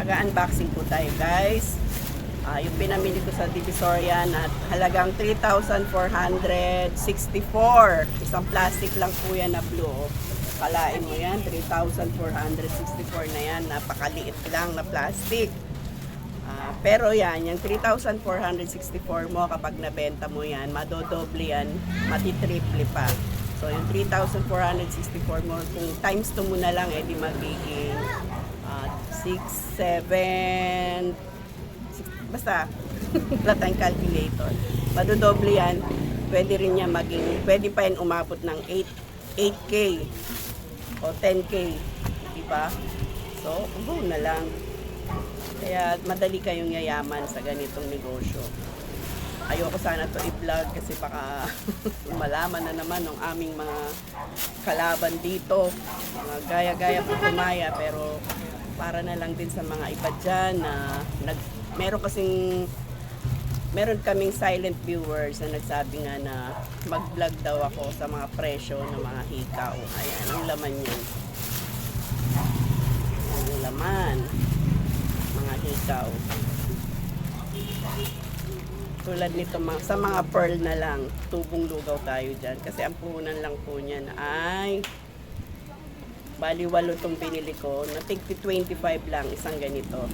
Mag-unboxing po tayo guys. Yung pinamili ko sa Divisoria at halagang 3,464. Isang plastic lang po yan na blue. Kalain mo yan, 3,464 na yan. Napakaliit lang na plastic. Pero yan, yung 3,464 mo kapag nabenta mo yan, madodoble yan, matitriple pa. So yung 3,464 mo, kung times 2 mo na lang, edi magiging 6, 7, basta, wala tayong calculator. Madodoble yan, pwede rin niya maging, pwede pa yan umabot ng 8K o 10K, diba? So, go na lang. Kaya madali kayong yayaman sa ganitong negosyo. Ayoko sana to i-vlog kasi baka malaman na naman ng aming mga kalaban dito. Mga gaya-gaya po tumaya, pero para na lang din sa mga iba dyan na meron kaming silent viewers na nagsabi nga na mag-vlog daw ako sa mga presyo ng mga hikaw. Ayan, ang laman yan. Ang laman. Mga hikaw. Tulad nito, sa mga pearl na lang, tubong lugaw tayo dyan. Kasi ang puhunan lang po niyan ay bali 8 itong binili ko. Na tig 25 lang, isang ganito.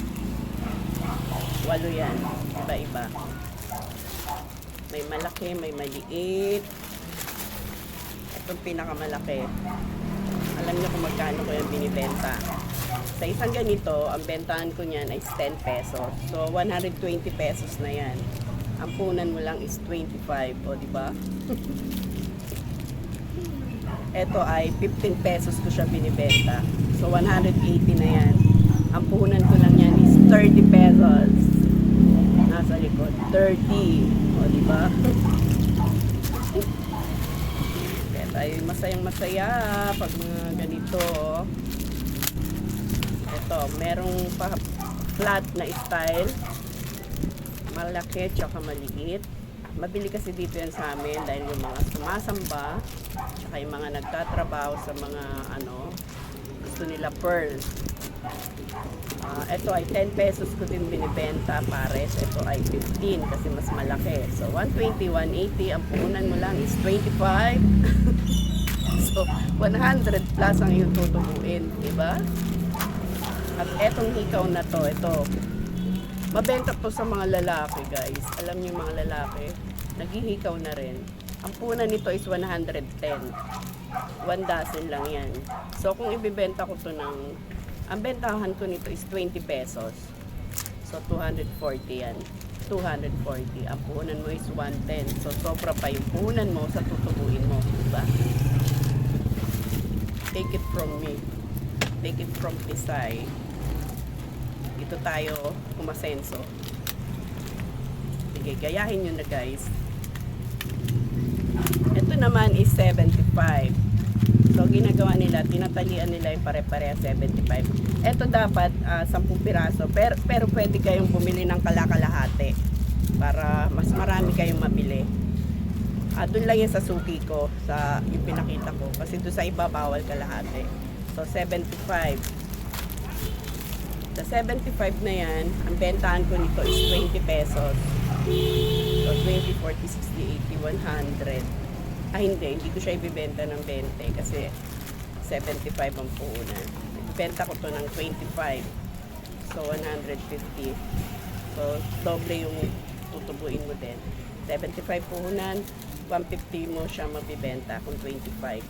8 yan. Iba-iba. May malaki, may maliit. Itong pinakamalaki. Alam niyo kung magkano ko yung binibenta. Sa isang ganito, ang bentahan ko niyan ay 10 pesos. So, 120 pesos na yan. Ang punan mo lang is 25. O, diba? Ito ay 15 pesos ko siya binibenta. So, 180 na yan. Ang punan ko lang yan is 30 pesos. Nasa likod. 30. O, diba? Kaya tayo masayang masaya pag mga ganito. Ito, merong flat na style. Malaki tsaka maliit. Mabili kasi dito yan sa amin dahil yung mga sumasamba tsaka yung mga nagtatrabaho sa mga gusto nila pearl. Ito ay 10 pesos ko din binibenta pares. Ito ay 15 kasi mas malaki. So 120, 180. Ang puhunan mo lang is 25. So 100 plus ang iyong tutubuin, diba? At etong hikaw na to, ito mabenta to sa mga lalaki guys. Alam niyo mga lalaki, naghihikaw na rin. Ang punan nito is 110. 1 dozen lang yan. So kung ibibenta ko to ang bentahan ko nito is 20 pesos. So 240 yan. 240. Ang puhunan mo is 110. So sobra pa yung puhunan mo sa tutubuin mo. Diba? Take it from me. Take it from Pisay. Dito tayo kumasenso. Sige, gayahin nyo na guys. Ito naman is 75. So, ginagawa nila, tinatalian nila yung pare-pareha 75. Ito dapat 10 piraso. Pero pwede kayong bumili ng kalakalahati para mas marami kayong mabili. Doon lang yan sa suki ko, sa yung pinakita ko. Kasi doon sa iba, bawal kalahati. So, 75. Sa 75 na yan, ang bentahan ko nito is 20 pesos. So, 20, 40, 60, 80, 100. Hindi ko siya ibibenta ng 20 kasi 75 ang puhunan. Ibibenta ko to ng 25. So, 150. So, doble yung tutubuin mo din. 75 puhunan, 150 mo siya mabibenta kung 25.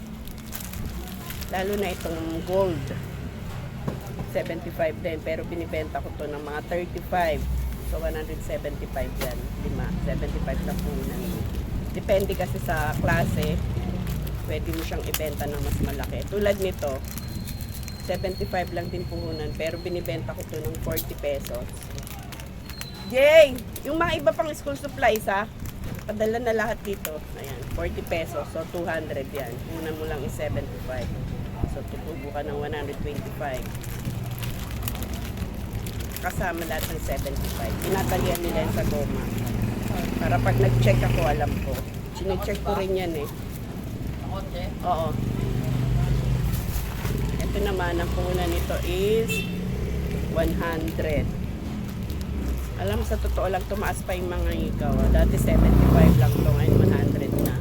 Lalo na itong gold. 75 din, pero binibenta ko to ng mga 35. So 175 yan, 5, 75 na punan. Depende kasi sa klase, pwede mo siyang ibenta ng mas malaki. Tulad nito, 75 lang din puhunan, pero binibenta ko to ng 40 pesos. Yay! Yung mga iba pang school supplies padala na lahat dito. Ayan, 40 pesos, so 200 yan. Puhunan mo lang is 75. So tutubo ka ng 125. Kasama lahat ng 75. Tinatalian nila yan sa goma. Para pag nag-check ako, alam ko. Chine-check ko rin yan eh. Oo. Ito naman, ang puhunan nito is 100. Alam, sa totoo lang, tumaas pa yung mga hikaw. Dati 75 lang to, ngayon 100 na.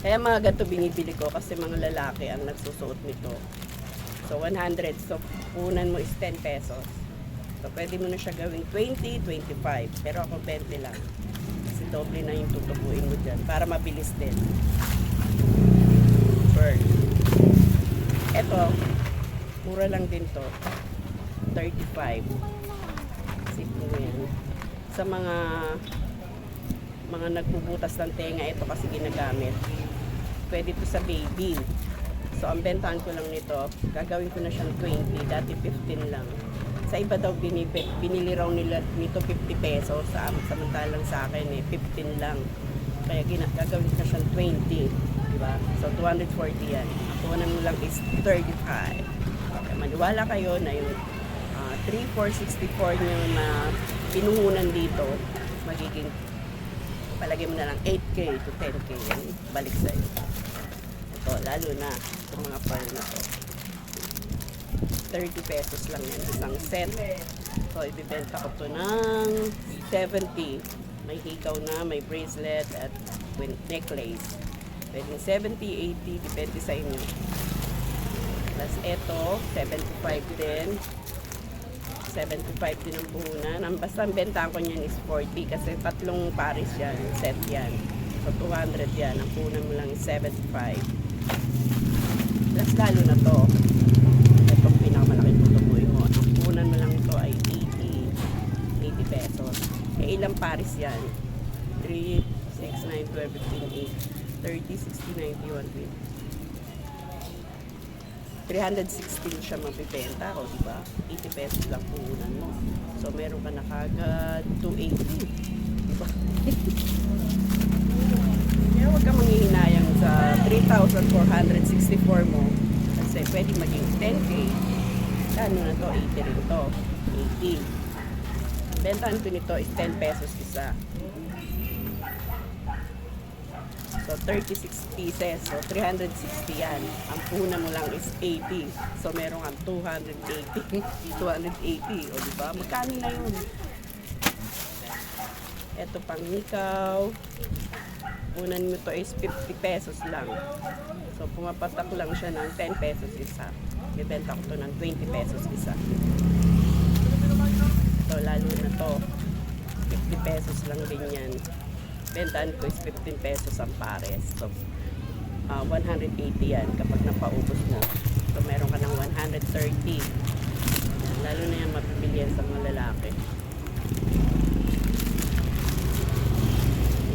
Kaya mga ganito binibili ko kasi mga lalaki ang nagsusuot nito. So 100, so punan mo is 10 pesos. So pwede mo na siya gawing 20, 25. Pero ako 20 lang. Kasi doble na yung tutubuin mo dyan para mabilis din. Pearl. Ito, mura lang din to. 35. Isipin mo yan. Sa mga nagbubutas ng tenga, ito kasi ginagamit. Pwede to sa baby. So, ang bentahan ko lang nito, gagawin ko na siyang 20. Dati 15 lang. Sa iba daw, binili raw nila nito 50 pesos. Samantalang sa akin, 15 lang. Kaya gagawin ko na siyang 20. Diba? So, 240 yan. Ang kuhanan mo lang is 35. Okay, maniwala kayo na yung 3,464 nyo na pinuhunan dito, magiging palagay mo na lang 8K to 10K yan. Balik sa'yo. Ito, lalo na itong mga pearl na to. 30 pesos lang yan, isang set. So, ibibenta ko to ng 70. May hikaw na, may bracelet at necklace. Pwede 70, 80, depende sa inyo. Plus ito, 75 din. 75 din ang puhunan. Basta ang bentahan ko niyan is 40 kasi tatlong pares yan, set yan. So 200 yan. Ang puhunan mo lang is 75. Plus lalo na to. Itong pinakamalaking tutubuin mo. Ang puhunan mo lang ito ay 80 pesos. Eh ilang pares yan? 3, 6, 9, 12, 15, 8, 30, 60, 90, 120. 316 siya mabibenta o diba? 80 pesos lang puhunan mo. So meron ka na kagad 280. Diba? Kaya huwag kang manghihinayang sa 3,464 mo kasi pwede maging 10K. Ano na to? 80 rin to. 80. Bentahan ko nito is 10 pesos isa. So, 36 pieces. So, 360 yan. Ang puna mo lang is 80. So, meron kang 280. 280. O, diba? Magkano na yun? Ito pang hikaw. Punan mo to is 50 pesos lang. So, pumapatak lang siya ng 10 pesos isa. Bibenta ko to ng 20 pesos isa. So, lalo na to. 50 pesos lang din yan. Bentahan ko is 15 pesos ang pares. So, 180 yan kapag napaubos mo. So, meron ka ng 130. Lalo na yan mapipili yan sa mga lalaki.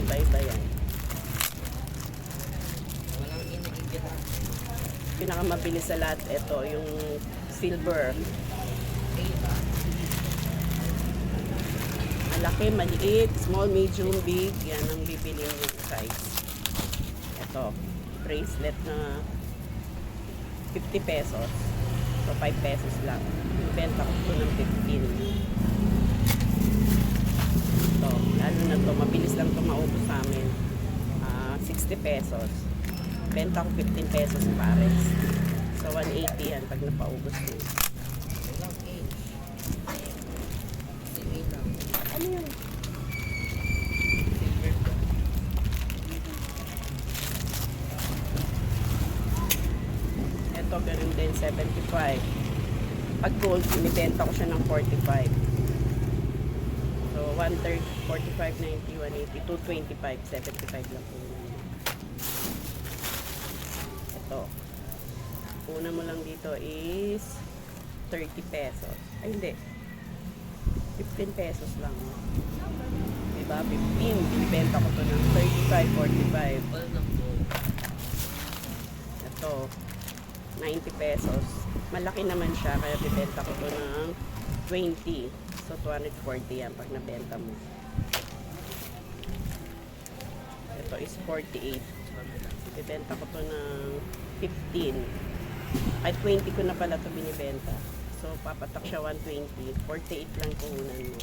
Iba-iba yan. Pinakamabilis sa lahat, ito, yung silver. Malaki, maliit, small, medium, big. Yan ang bibili yung size. Ito, bracelet na 50 pesos. So, 5 pesos lang. Benta ko ito ng 15. Ito, lalo na ito. Mabilis lang ito maubos sa amin. 60 pesos. Benta ko 15 pesos pares. So, 180 yan pag napaubos mo. Ano yun? Ito, ganun din, 75. Pag gold, inibenta ko siya ng 45. So, 130, 45, 90, 180, 225, 75 lang po. Ito. Una mo lang dito is 30 pesos. Ay, hindi. 15 pesos lang. Diba? 15. Binibenta ko to ng 35, 45. Ito. 90 pesos. Malaki naman siya. Kaya bibenta ko to ng 20. So, 240 yan pag nabenta mo. Ito is 48. Bibenta ko to ng 15. Ay, 20 ko na pala to binibenta. So, papatak siya 120. 48 lang puhunan mo.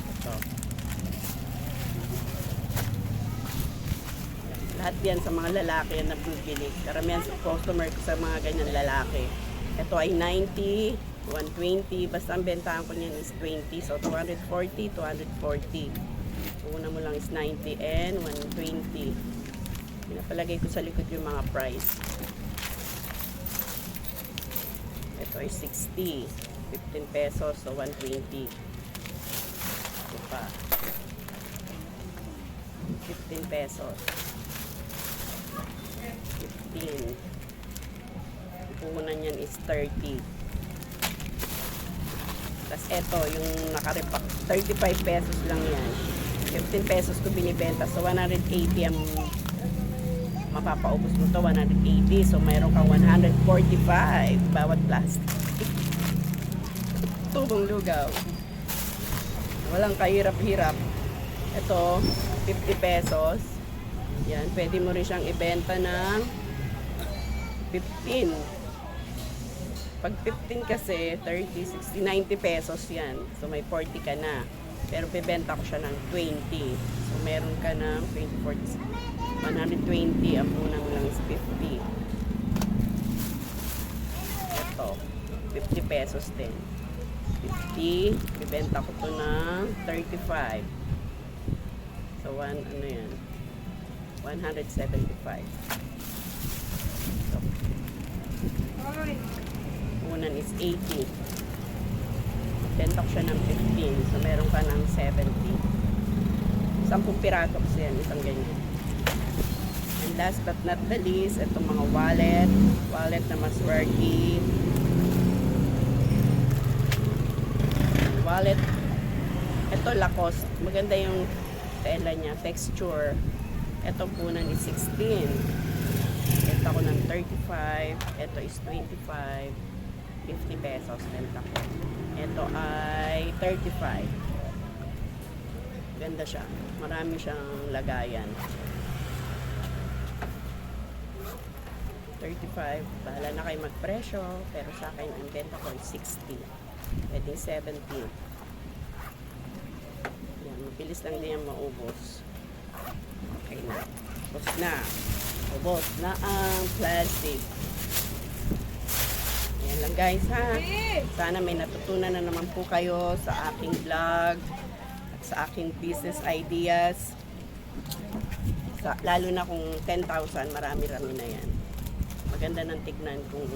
Ito. Lahat yan sa mga lalaki yan na bibili. Karamihan sa customer ko sa mga ganyan lalaki. Ito ay 90, 120. Basta ang bentahan ko niyan is 20. So 240, 240. Una mo lang is 90 and 120. Pinapalagay ko sa likod yung mga price. Ito ay 60. 15 pesos. So 120. Ito pa. 15 pesos. 15. Puhunan yan is 30. Tapos ito, yung nakarepack, 35 pesos lang yan. 15 pesos ko binibenta. So 180 ang mapapaubos mo to, 180. So mayroon kang 145 bawat plastic. Tubong lugaw. Walang kahirap-hirap. Ito, 50 pesos. Yan, pwede mo rin siyang ibenta ng 15. Pag 15 kasi, 30, 60, 90 pesos yan. So may 40 ka na. Pero bebenta ko siya ng 20. So meron ka ng 20, 40, 120. Ang unang mo lang is 50. Ito, 50 pesos din. 50, bibenta ko to ng 35. So, ano yan? 175. So, unan is 80. Benta ko siya ng 15. So, meron ka ng 70. 10 piraso kasi yan, isang ganyan. And last but not the least, itong mga wallet. Wallet na Maswerte. Wallet. Ito Lacoste. Maganda yung tela niya, texture. Ito punan is 16. Ito ko ng 35. Ito is 25. 50 pesos. Benta ko. Ito ay 35. Ganda siya. Marami siyang lagayan. 35. Bahala na kayo magpresyo. Pero sa akin, ang benta ko ay 60. Pwedeng 70. Yan, mabilis lang din yung maubos. Okay na. Ubos na. Ubos na ang plastic. Yan lang guys ha. Sana may natutunan na naman po kayo sa aking vlog at sa aking business ideas. Lalo na kung 10,000, marami-rami na yan. Maganda ng tignan kung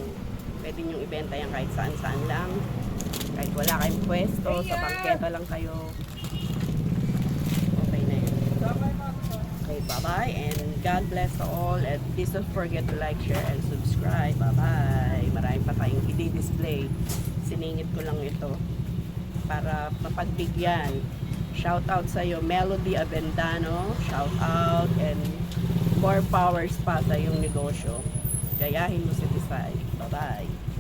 pwede nyo ibenta yan kahit saan-saan lang. Kahit wala kayong pwesto, sa bangketa lang kayo. Okay na yun. Okay, bye-bye and God bless to all. And please don't forget to like, share, and subscribe. Bye-bye. Marami pa tayong i-display. Siningit ko lang ito para mapagbigyan. Shout out sa iyo, Melody Avendano. Shout out and more powers pa sa iyong negosyo. Gayahin mo si Tisay. Bye-bye.